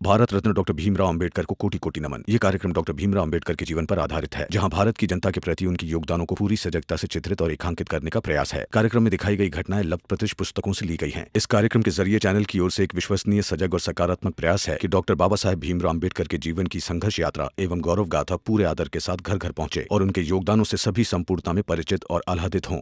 Bharat Ratna doctor Bhimrao Ambedkar को कोटि कोटि नमन। ये कार्यक्रम डॉक्टर भीमराव अंबेडकर के जीवन पर आधारित है, जहां भारत की जनता के प्रति उनके योगदानों को पूरी सजगता से चित्रित और रेखांकित करने का प्रयास है। कार्यक्रम में दिखाई गई घटनाएं लब्ध पुस्तकों से ली गई हैं। इस कार्यक्रम के जरिए चैनल की ओर से एक विश्वसनीय, सजग और सकारात्मक प्रयास है कि डॉक्टर बाबा साहेब भीमराव अंबेडकर के जीवन की संघर्ष यात्रा एवं गौरव गाथा पूरे आदर के साथ घर घर पहुंचे और उनके योगदानों से सभी संपूर्णता में परिचित और आह्लादित हों।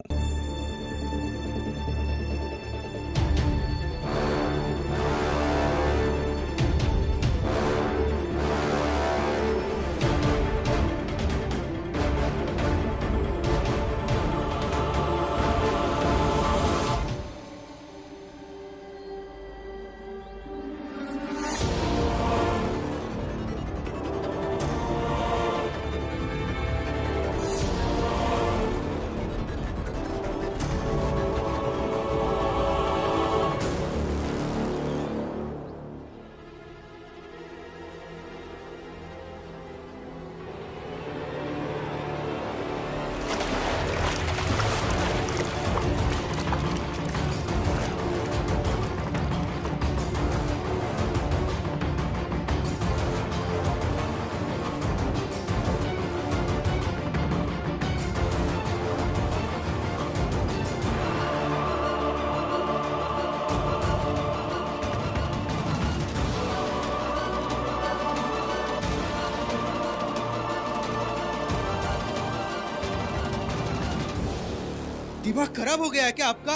दिमाग खराब हो गया है क्या आपका?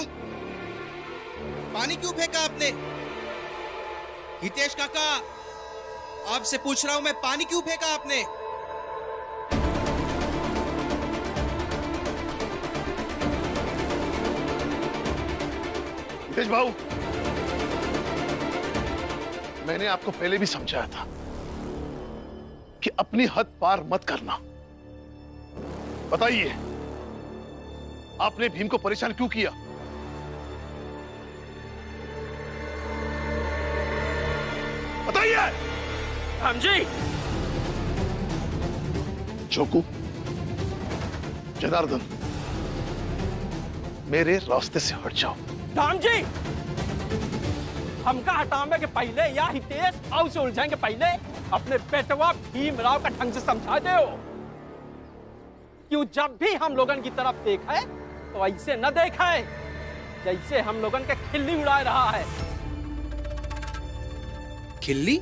पानी क्यों फेंका आपने? हितेश काका, आपसे पूछ रहा हूं मैं, पानी क्यों फेंका आपने? हितेश भाऊ, मैंने आपको पहले भी समझाया था कि अपनी हद पार मत करना। बताइए, आपने भीम को परेशान क्यों किया? बताइए। राम जी। जोकू, जनार्दन, मेरे रास्ते से हट जाओ। राम जी, हमका हटाने के पहले या हितेश भाव से उलझेंगे पहले अपने बेटवा भीमराव का ढंग से समझा दो कि जब भी हम लोगन की तरफ देखा है तो ऐसे न देखा है जैसे हम लोगन के खिल्ली उड़ा रहा है। खिल्ली?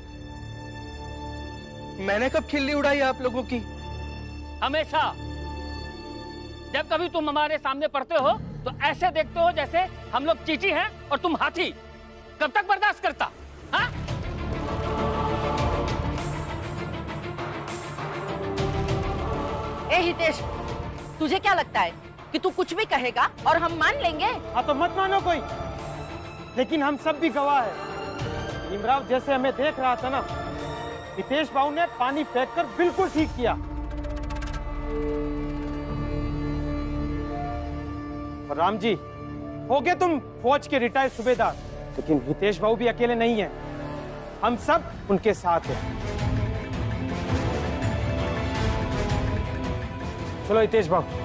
मैंने कब खिल्ली उड़ाई आप लोगों की? हमेशा जब कभी तुम हमारे सामने पड़ते हो तो ऐसे देखते हो जैसे हम लोग चींटी हैं और तुम हाथी। कब तक बर्दाश्त करता? हाँ? ए हितेश, तुझे क्या लगता है कि तू कुछ भी कहेगा और हम मान लेंगे? हाँ तो मत मानो कोई, लेकिन हम सब भी गवाह है। भीमराव जैसे हमें देख रहा था ना, हितेश बाबू ने पानी फेंककर बिल्कुल ठीक किया। और राम जी, हो गए तुम फौज के रिटायर्ड सूबेदार, लेकिन हितेश बाबू भी अकेले नहीं हैं। हम सब उनके साथ हैं। चलो हितेश बाबू।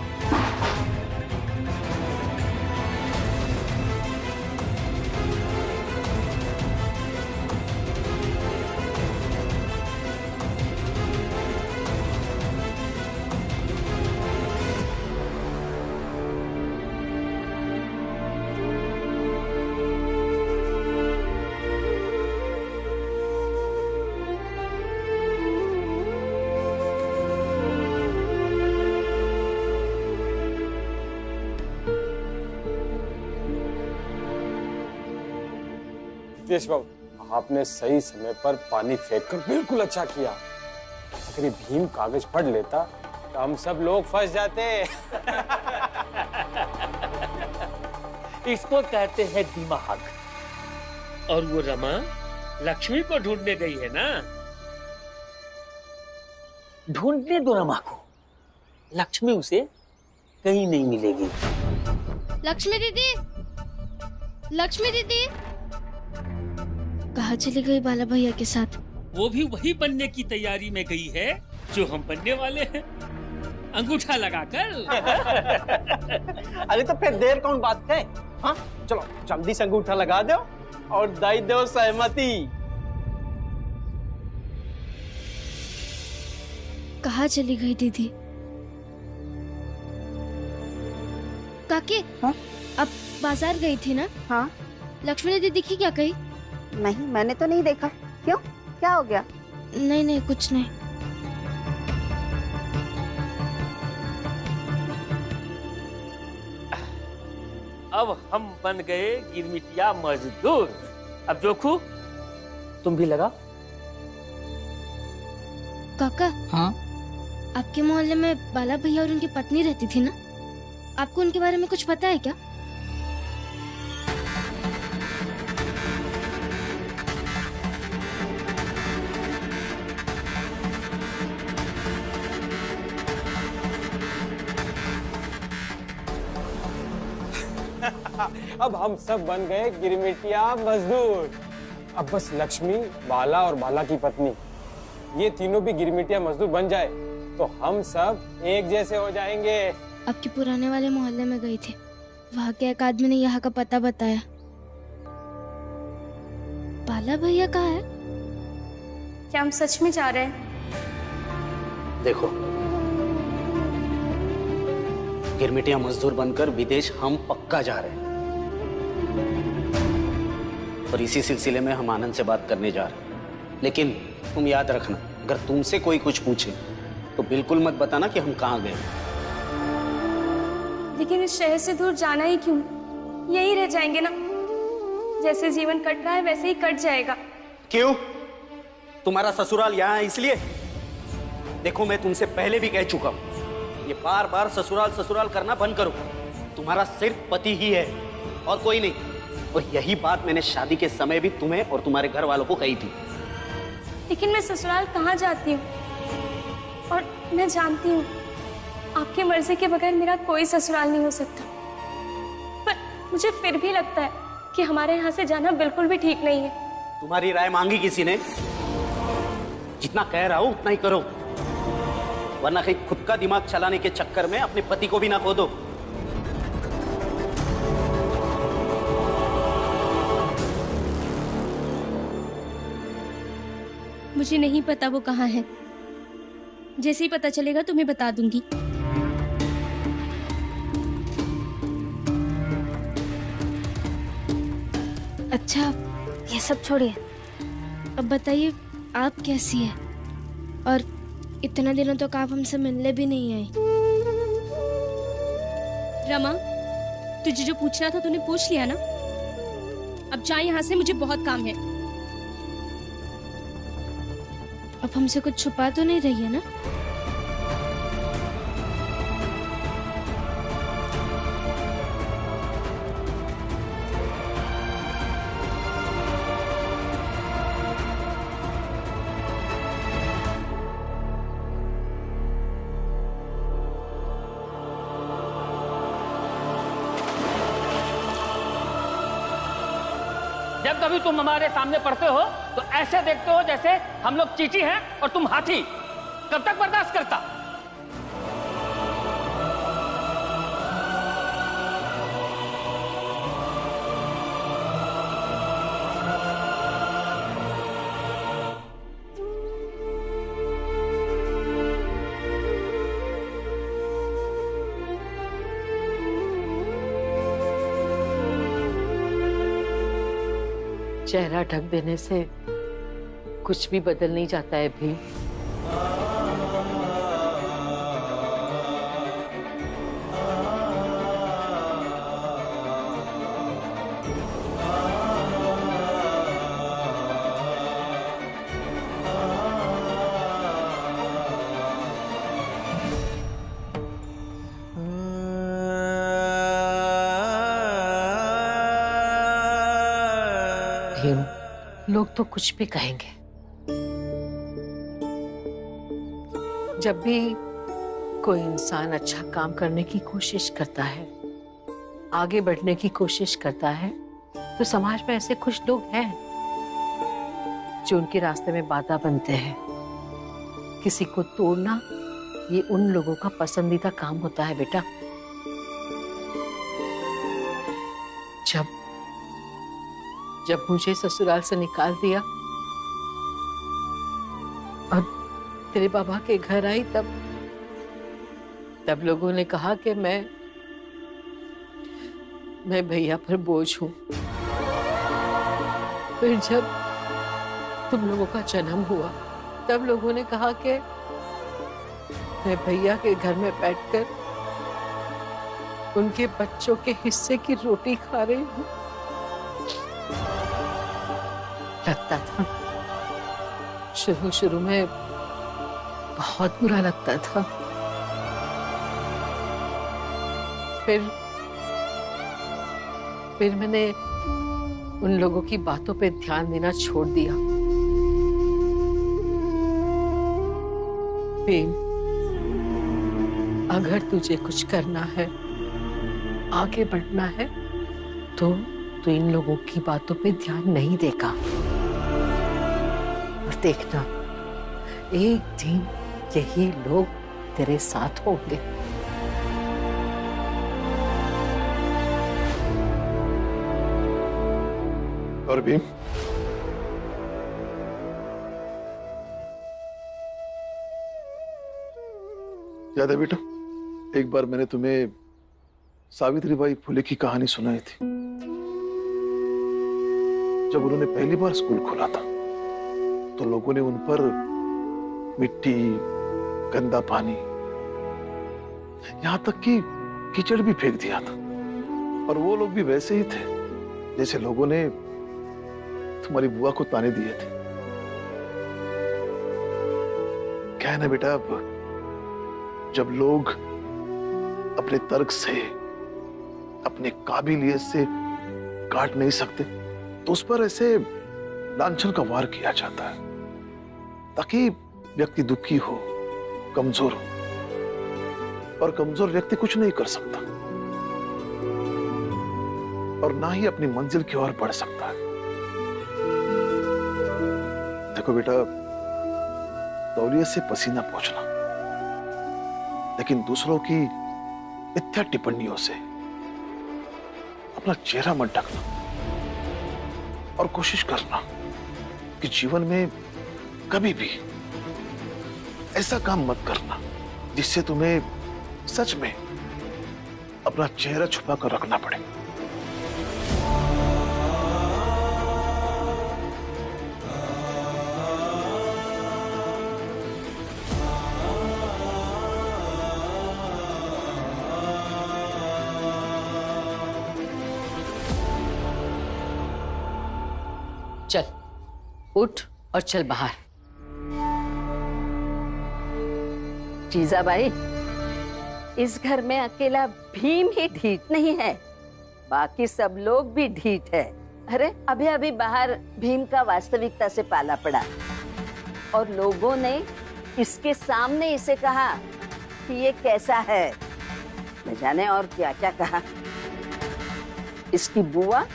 हितेश बाबू, आपने सही समय पर पानी फेंककर बिल्कुल अच्छा किया। अगर ये भीम कागज पढ़ लेता तो हम सब लोग फंस जाते। इसको कहते हैं दिमाग। और वो रमा लक्ष्मी को ढूंढने गई है ना? ढूंढने दो रमा को, लक्ष्मी उसे कहीं नहीं मिलेगी। लक्ष्मी दीदी, लक्ष्मी दीदी कहाँ चली गई बाला भैया के साथ? वो भी वही बनने की तैयारी में गई है जो हम बनने वाले हैं, अंगूठा लगाकर। अरे तो फिर देर कौन बात है? हाँ चलो जल्दी से अंगूठा लगा दो और दे दो सहमति। कहाँ चली गई दीदी? काकी, हाँ? अब बाजार गई थी ना? हाँ। लक्ष्मी दीदी दिखी क्या कहीं? नहीं, मैंने तो नहीं देखा। क्यों, क्या हो गया? नहीं नहीं, कुछ नहीं। अब हम बन गए गिरमिटिया मजदूर। अब जोखू तुम भी लगा। काका, हाँ? आपके मोहल्ले में बाला भैया और उनकी पत्नी रहती थी ना? आपको उनके बारे में कुछ पता है क्या? अब हम सब बन गए गिरमिटिया मजदूर। अब बस लक्ष्मी, बाला और बाला की पत्नी, ये तीनों भी गिरमिटिया मजदूर बन जाए तो हम सब एक जैसे हो जाएंगे। आपके पुराने वाले मोहल्ले में गई थी, वहाँ के एक आदमी ने यहाँ का पता बताया। बाला भैया कहाँ है? क्या हम सच में जा रहे हैं? देखो, गिरमिटिया मजदूर बनकर विदेश हम पक्का जा रहे हैं, और इसी सिलसिले में हम आनंद से बात करने जा रहे हैं। लेकिन तुम याद रखना, अगर तुमसे कोई कुछ पूछे तो बिल्कुल मत बताना कि हम कहाँ गए। लेकिन इस शहर से दूर जाना ही क्यों? यही रह जाएंगे ना। जैसे जीवन कट रहा है वैसे ही कट जाएगा। क्यों? तुम्हारा ससुराल यहाँ है इसलिए? देखो, मैं तुमसे पहले भी कह चुका हूँ, ये बार बार ससुराल ससुराल करना बंद करो। तुम्हारा सिर्फ पति ही है और कोई नहीं। और यही बात मैंने शादी के समय भी तुम्हें और तुम्हारे घर वालों को कही थी। लेकिन मैं ससुराल कहाँ जाती हूँ? और मैं जानती हूँ आपकी मर्जी के बगैर मेरा कोई ससुराल नहीं हो सकता। पर मुझे फिर भी लगता है कि हमारे यहाँ से जाना बिल्कुल भी ठीक नहीं है। तुम्हारी राय मांगी किसी ने? जितना कह रहा हूं उतना ही करो, वरना कहीं खुद का दिमाग चलाने के चक्कर में अपने पति को भी ना खो दो। मुझे नहीं पता वो कहाँ है। जैसे ही पता चलेगा तुम्हें बता दूंगी। अच्छा, ये सब छोड़िए, अब बताइए आप कैसी है? और इतने दिनों तक आप हमसे मिलने भी नहीं आई। रमा, तुझे जो पूछना था तूने पूछ लिया ना। अब जा यहाँ से, मुझे बहुत काम है। अब हमसे कुछ छुपा तो नहीं रही है ना? जब कभी तुम हमारे सामने पड़ते हो तो ऐसे देखते हो जैसे हम लोग चींटी हैं और तुम हाथी। कब तक बर्दाश्त करता? चेहरा ढक देने से कुछ भी बदल नहीं जाता है भीम। भीम, लोग तो कुछ भी कहेंगे। जब भी कोई इंसान अच्छा काम करने की कोशिश करता है, आगे बढ़ने की कोशिश करता है, तो समाज में ऐसे कुछ लोग हैं जो उनके रास्ते में बाधा बनते हैं। किसी को तोड़ना ये उन लोगों का पसंदीदा काम होता है बेटा। जब मुझे ससुराल से निकाल दिया और तेरे बाबा के घर आई तब लोगों ने कहा कि मैं भैया पर बोझ हूं। फिर जब तुम लोगों का जन्म हुआ तब लोगों ने कहा कि मैं भैया के घर में बैठकर उनके बच्चों के हिस्से की रोटी खा रही हूं। लगता था शुरू में बहुत बुरा लगता था, फिर मैंने उन लोगों की बातों पे ध्यान देना छोड़ दिया। प्रेम, अगर तुझे कुछ करना है, आगे बढ़ना है, तो इन लोगों की बातों पे ध्यान नहीं देगा। और देखना, एक दिन यही लोग तेरे साथ होंगे। और भीम, याद है बेटा, एक बार मैंने तुम्हें सावित्रीबाई फुले की कहानी सुनाई थी, जब उन्होंने पहली बार स्कूल खोला था तो लोगों ने उन पर मिट्टी, गंदा पानी, यहां तक कि कीचड़ भी फेंक दिया था। और वो लोग भी वैसे ही थे जैसे लोगों ने तुम्हारी बुआ को ताने दिए थे। क्या है ना बेटा, अब जब लोग अपने तर्क से, अपने काबिलियत से काट नहीं सकते तो उस पर ऐसे लांछन का वार किया जाता है ताकि व्यक्ति दुखी हो, कमजोर हो। और कमजोर व्यक्ति कुछ नहीं कर सकता और ना ही अपनी मंजिल की ओर बढ़ सकता है। देखो बेटा, तौलियत से पसीना पोंछना, लेकिन दूसरों की मिथ्या टिप्पणियों से अपना चेहरा मत ढकना और कोशिश करना कि जीवन में कभी भी ऐसा काम मत करना जिससे तुम्हें सच में अपना चेहरा छुपा कर रखना पड़े। चल, उठ और चल बाहर। जीजाबाई, इस घर में अकेला भीम ही ढीठ नहीं है, बाकी सब लोग भी ढीठ है। अरे अभी अभी बाहर भीम का वास्तविकता से पाला पड़ा और लोगों ने इसके सामने इसे कहा कि ये कैसा है, न जाने और क्या क्या कहा। इसकी बुआ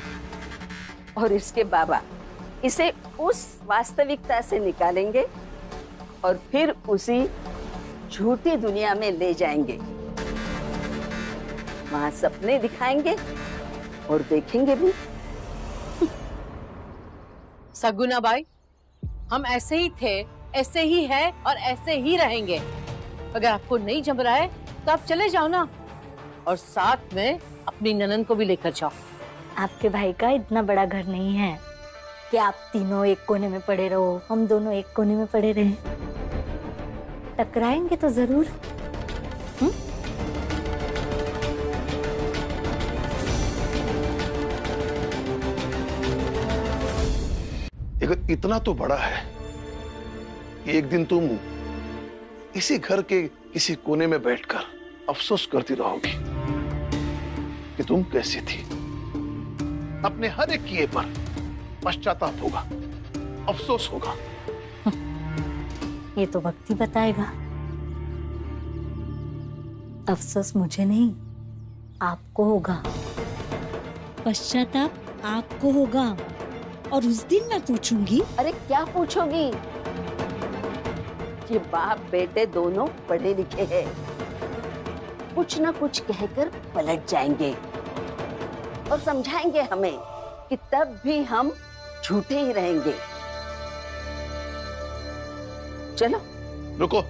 और इसके बाबा इसे उस वास्तविकता से निकालेंगे और फिर उसी झूठी दुनिया में ले जाएंगे। वहां सपने दिखाएंगे और देखेंगे भी। सगुना बाई, हम ऐसे ही थे, ऐसे ही है और ऐसे ही रहेंगे। अगर आपको नहीं जम रहा है तो आप चले जाओ ना, और साथ में अपनी ननन को भी लेकर जाओ। आपके भाई का इतना बड़ा घर नहीं है कि आप तीनों एक कोने में पड़े रहो, हम दोनों एक कोने में पड़े रहें। टकराएंगे तो जरूर। इतना तो बड़ा है कि एक दिन तुम इसी घर के किसी कोने में बैठकर अफसोस करती रहोगी कि तुम कैसी थी। अपने हर एक किए पर पश्चाताप होगा, अफसोस होगा। ये तो वक्त ही बताएगा। अफसोस मुझे नहीं, आपको होगा। पश्चाताप आपको होगा और उस दिन मैं पूछूंगी। अरे क्या पूछोगी? ये बाप बेटे दोनों पढ़े लिखे हैं, कुछ ना कुछ कहकर पलट जाएंगे और समझाएंगे हमें कि तब भी हम झूठे ही रहेंगे। चलो रुको।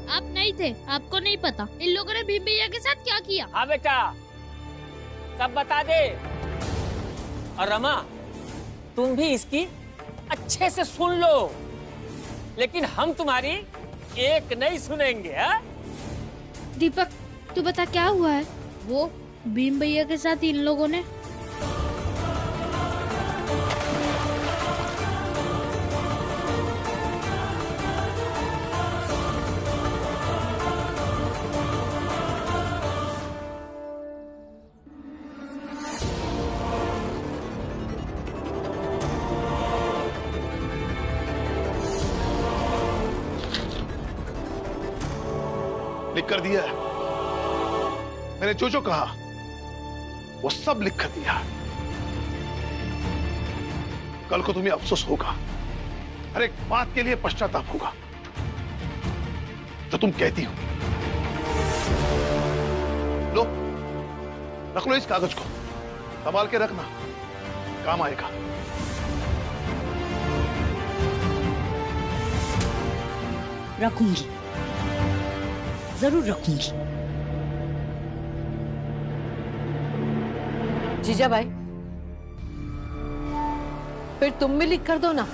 आप नहीं थे, आपको नहीं पता इन लोगों ने भीम भैया के साथ क्या किया। हाँ बेटा, सब बता दे। और रमा, तुम भी इसकी अच्छे से सुन लो, लेकिन हम तुम्हारी एक नहीं सुनेंगे। हा? दीपक, तू बता क्या हुआ है? वो भीम भैया के साथ इन लोगों ने लिख कर दिया है। मैंने जो कहा वो सब लिख कर दिया। कल को तुम्हें अफसोस होगा, हर एक बात के लिए पश्चाताप होगा जो तुम कहती हो। लो, रख लो इस कागज को, संभाल के रखना, काम आएगा। रखूंगी, जरूर रखूंगी। जीजा भाई, फिर तुम भी लिख कर दो ना।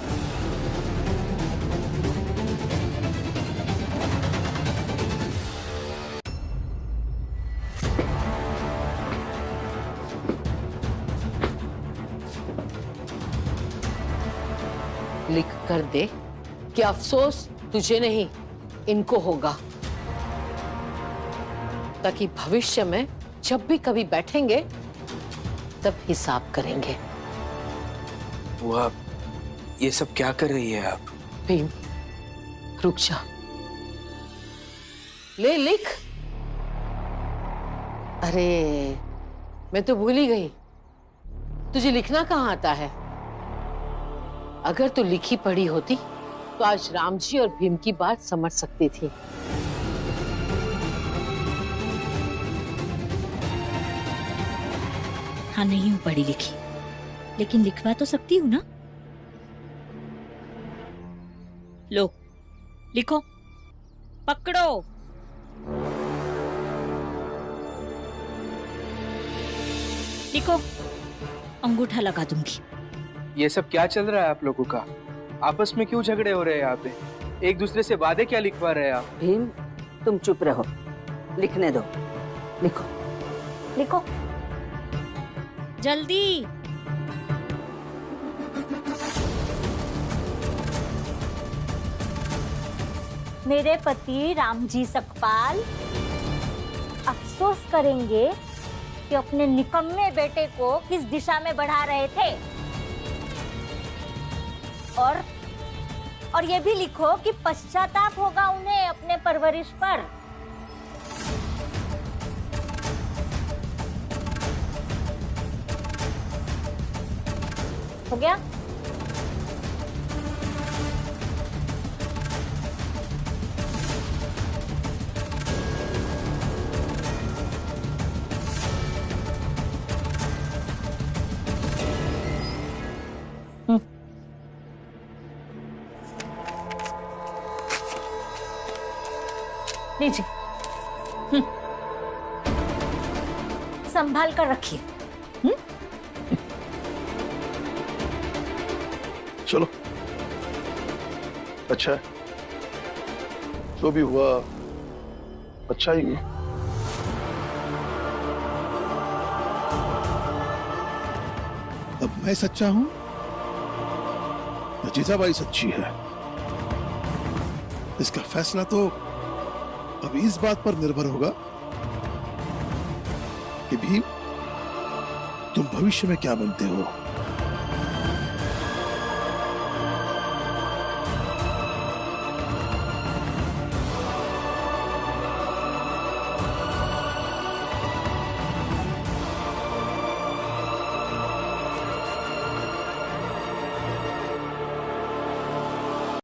लिख कर दे कि अफसोस तुझे नहीं, इनको होगा, ताकि भविष्य में जब भी कभी बैठेंगे तब हिसाब करेंगे। वो आप ये सब क्या कर रही है आप? भीम, रुक जा, ले लिख। अरे मैं तो भूल ही गई, तुझे लिखना कहाँ आता है? अगर तू लिखी पढ़ी होती तो आज राम जी और भीम की बात समझ सकती थी। हाँ, नहीं हूँ पढ़ी लिखी, लेकिन लिखवा तो सकती हूँ ना। लो, लिखो, पकड़ो। लिखो, अंगूठा लगा दूंगी। ये सब क्या चल रहा है आप लोगों का? आपस में क्यों झगड़े हो रहे हैं यहाँ पे? एक दूसरे से वादे क्या लिखवा रहे हैं आप? भीम, तुम चुप रहो, लिखने दो। लिखो लिखो जल्दी। मेरे पति रामजी सकपाल अफसोस करेंगे कि अपने निकम्मे बेटे को किस दिशा में बढ़ा रहे थे। और ये भी लिखो कि पश्चाताप होगा उन्हें अपने परवरिश पर। हो गया? लीजिए, संभाल कर रखिए। चलो, अच्छा है, जो भी हुआ अच्छा ही हुआ। अब मैं सच्चा हूं या जीजाबाई सच्ची है, इसका फैसला तो अब इस बात पर निर्भर होगा कि भीम, तुम भविष्य में क्या बनते हो।